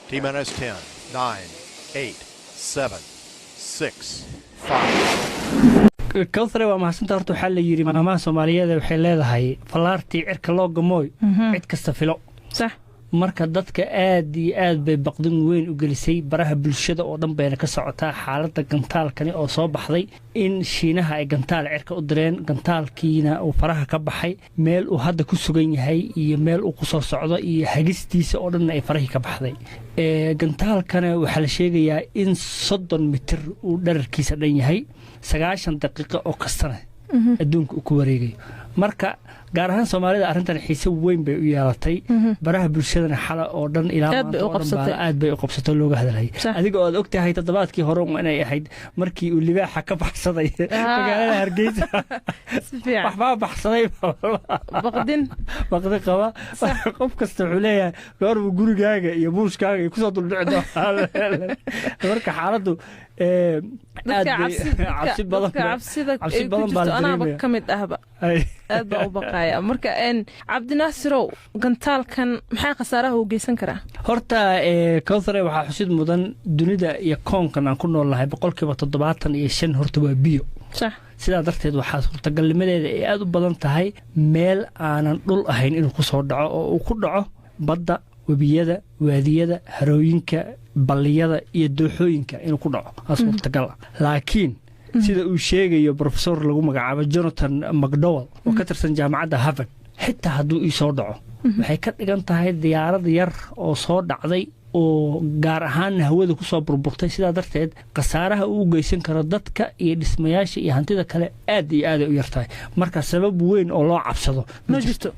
T-minus 10, 9, 8, 7, 6, 5. kawthare waa mahadsantaa horta waxaa la yidhi maamaha soomaaliyeed waxay leedahay fallaartii cirka loo gamooy cid kasta filo sax marka dadka aad iyo aad bay baqdin weyn u gelisay baraha bulshada oo dhan bayna ka socotaa xaaladda gantaalkani oo soo baxday in shiinaha ay gantaal cirka u direen gantaalkiina uu faraha ka baxay meel uu hadda ku sugan yahay iyo meel uu ku soo socdo iyo hagistiisa oo dhan ay farahii ka baxday gantaalkana waxaa la sheegayaa in 30 mitir uu dherarkiisa dhan yahay 90 daqiiqo oo kastana adduunka uu ku wareegayo marka gaar ahaan Soomaalida arrintan xiise weyn bay u yeelatay baraha bulshadana xala oo dhan ilaa maanta aad bay u qabsatay looga hadalay adiga oo aad ogtahay toddobaadkii hore inay ahayd markii uu libaaxa ka baxsaday magaalada Hargeysa waxba baxsaday baqdin qaba qof kasta wuxuu leeyahay goor uu gurigaaga iyo buushkaaga ku soo duldhicdo marka xaaladdu cabsi badan baa anaba ka mid ahba aad baa u baqaaya marka cabdinaasirow gantaalkan maxaa khasaaraha u geysan karaa horta kawthare waxaa xusid mudan dunida iyo koonkan aan ku noolnahay 75% horta waa biyo sax sidaa darteed waxaa suurtagalnimadeeda ay aad u badan tahay meel aanan dhul ahayn inuu ku soo dhaco oo uu ku dhaco badda webiyada waadiyada harooyinka balliyada iyo dooxooyinka inuu ku dhaco suurtagal laakiin sida uu sheegayo professor lagu magacaabo Jonathan McDowell oo ka tirsan jaamacadda Harvard xitaa hadduu ii soo dhaco waxay ka dhigan tahay diyaarad yar oo soo dhacday oo gaar ahaan hawada ku soo burburtay sidaa darteed khasaaraha uu geysan karo dadka iyo dhismayaasha iyo hantida kale aad iyo aad u yartahay marka sabab weyn oo loo cabsado ma jirto